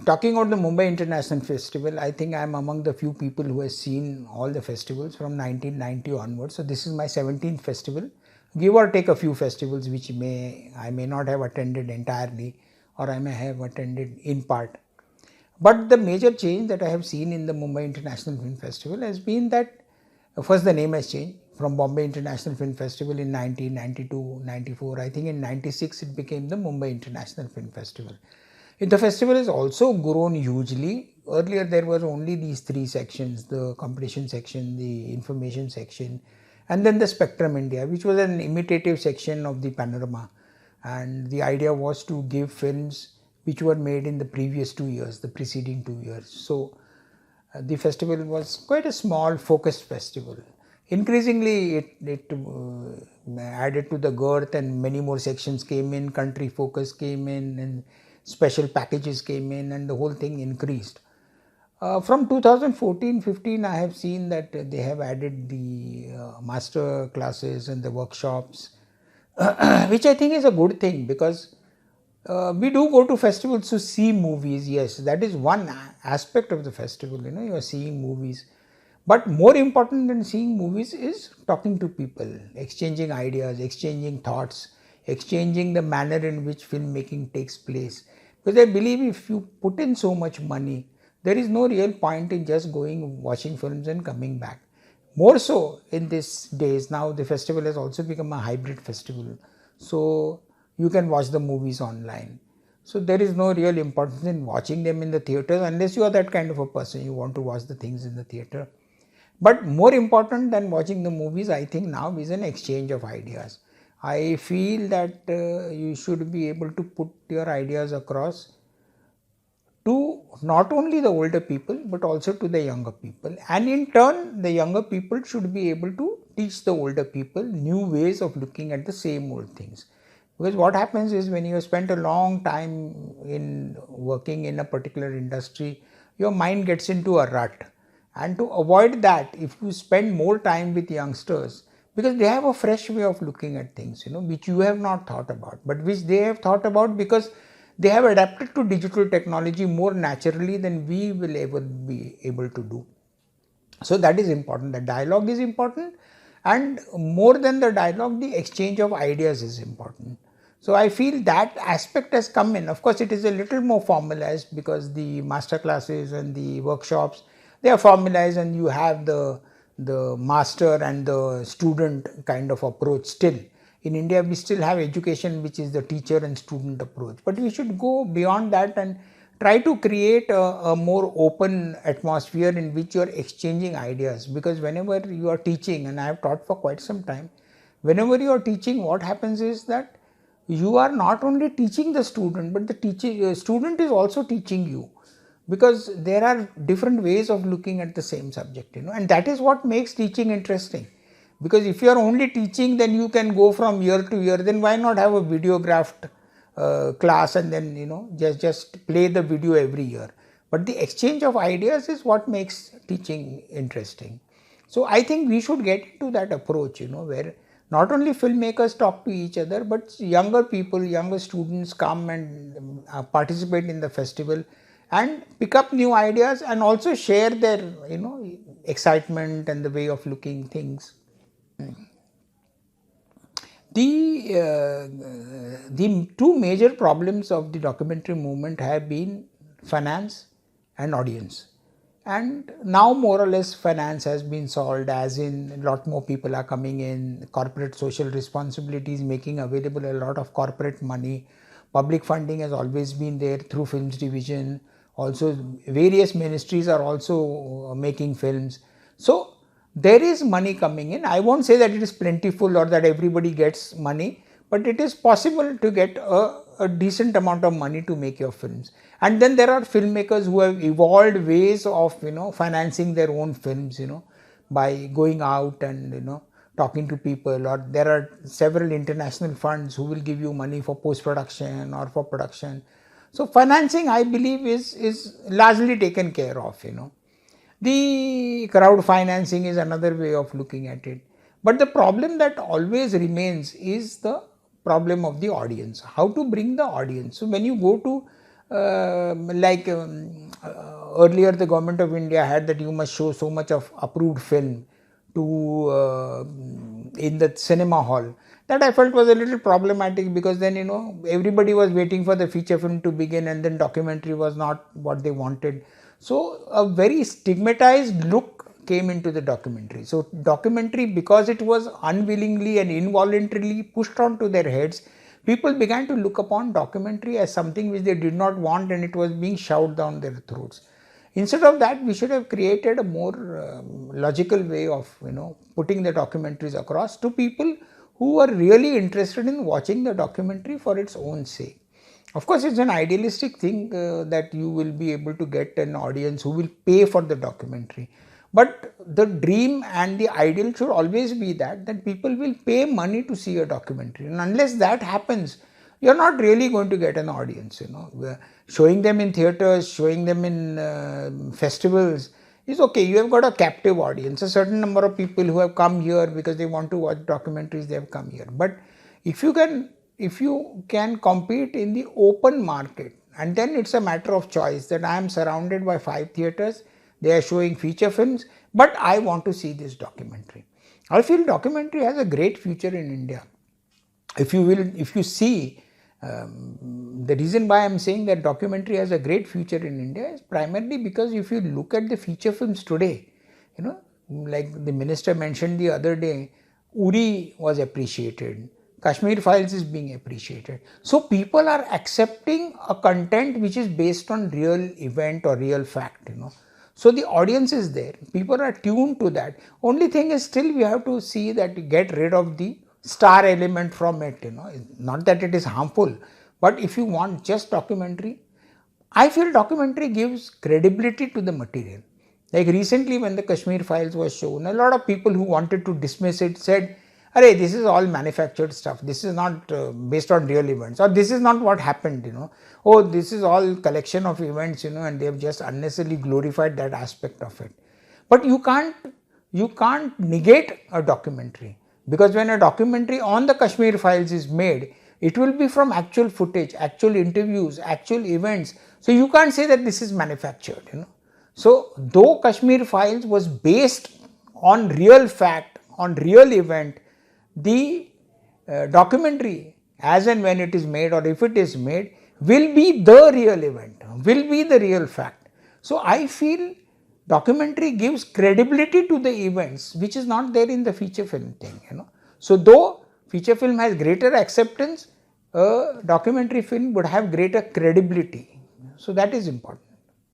talking about the Mumbai International Festival, I think I am among the few people who has seen all the festivals from 1990 onwards. So this is my 17th festival. Give or take a few festivals which I may not have attended entirely, or I may have attended in part. But the major change that I have seen in the Mumbai International Film Festival has been that first the name has changed from Bombay International Film Festival in 1992, 94. I think in 96 it became the Mumbai International Film Festival. The festival has also grown hugely. Earlier there were only these three sections, the competition section, the information section, and then the Spectrum India, which was an imitative section of the Panorama. And the idea was to give films which were made in the previous 2 years, the preceding 2 years. So the festival was quite a small focused festival. Increasingly it added to the girth, and many more sections came in, country focus came in, and special packages came in, and the whole thing increased. From 2014-15 I have seen that they have added the master classes and the workshops, which I think is a good thing, because we do go to festivals to see movies. Yes, that is one aspect of the festival, you are seeing movies. But more important than seeing movies is talking to people, exchanging ideas, exchanging thoughts, exchanging the manner in which filmmaking takes place. Because I believe if you put in so much money, there is no real point in just going, watching films and coming back. More so in these days, now the festival has also become a hybrid festival. So you can watch the movies online. So there is no real importance in watching them in the theaters, unless you are that kind of a person, you want to watch the things in the theater. But more important than watching the movies, I think now is an exchange of ideas. I feel that you should be able to put your ideas across to not only the older people but also to the younger people, and in turn the younger people should be able to teach the older people new ways of looking at the same old things. Because what happens is, when you have spent a long time in working in a particular industry, your mind gets into a rut. And to avoid that, if you spend more time with youngsters, because they have a fresh way of looking at things, which you have not thought about, but which they have thought about because they have adapted to digital technology more naturally than we will ever be able to do. So that is important. The dialogue is important, and more than the dialogue, the exchange of ideas is important. So I feel that aspect has come in. Of course, it is a little more formalized, because the master classes and the workshops, they are formalized, and you have the master and the student kind of approach still. In India, we still have education which is the teacher and student approach, but we should go beyond that and try to create a more open atmosphere in which you are exchanging ideas. Because whenever you are teaching, and I have taught for quite some time, whenever you are teaching, what happens is that you are not only teaching the student, but the student is also teaching you, because there are different ways of looking at the same subject, and that is what makes teaching interesting. Because if you are only teaching, then you can go from year to year. Then why not have a videographed class, and then just play the video every year? But the exchange of ideas is what makes teaching interesting. So I think we should get into that approach, where not only filmmakers talk to each other, but younger people, younger students come and participate in the festival and pick up new ideas, and also share their excitement and the way of looking things. The two major problems of the documentary movement have been finance and audience. And now more or less finance has been solved, as in a lot more people are coming in, corporate social responsibilities making available a lot of corporate money. Public funding has always been there through films division. Also various ministries are also making films. So there is money coming in. I won't say that it is plentiful or that everybody gets money, but it is possible to get a decent amount of money to make your films. And then there are filmmakers who have evolved ways of financing their own films, by going out and talking to people. Or there are several international funds who will give you money for post-production or for production. So financing, I believe, is largely taken care of. The crowd financing is another way of looking at it. But the problem that always remains is the problem of the audience. How to bring the audience. So when you go to earlier the government of India had that you must show so much of approved film to in the cinema hall. That I felt was a little problematic, because then everybody was waiting for the feature film to begin, and then documentary was not what they wanted. So a very stigmatized look came into the documentary. So documentary, because it was unwillingly and involuntarily pushed onto their heads, people began to look upon documentary as something which they did not want, and it was being shoved down their throats. Instead of that, we should have created a more logical way of putting the documentaries across to people who are really interested in watching the documentary for its own sake. Of course, it's an idealistic thing that you will be able to get an audience who will pay for the documentary. But the dream and the ideal should always be that people will pay money to see a documentary. And unless that happens, you're not really going to get an audience. Showing them in theaters, showing them in festivals is okay. You have got a captive audience. A certain number of people who have come here because they want to watch documentaries, they have come here. But if you can compete in the open market, and then it's a matter of choice, that I am surrounded by 5 theaters, they are showing feature films, but I want to see this documentary. I feel documentary has a great future in India. If you see, the reason why I am saying that documentary has a great future in India is primarily because if you look at the feature films today, like the minister mentioned the other day, Uri was appreciated. Kashmir Files is being appreciated. So people are accepting a content which is based on real event or real fact, So the audience is there. People are tuned to that. Only thing is, still we have to see that get rid of the star element from it, Not that it is harmful, but if you want just documentary, I feel documentary gives credibility to the material. Like recently when the Kashmir Files was shown, a lot of people who wanted to dismiss it said, "Arey, this is all manufactured stuff. This is not based on real events, or this is not what happened, Oh, this is all collection of events, and they have just unnecessarily glorified that aspect of it." But you can't negate a documentary, because when a documentary on the Kashmir Files is made, it will be from actual footage, actual interviews, actual events. So you can't say that this is manufactured, So though Kashmir Files was based on real fact, on real event, the documentary, as and when it is made, or if it is made, will be the real event, will be the real fact. So I feel documentary gives credibility to the events, which is not there in the feature film thing, So though feature film has greater acceptance, a documentary film would have greater credibility. So that is important.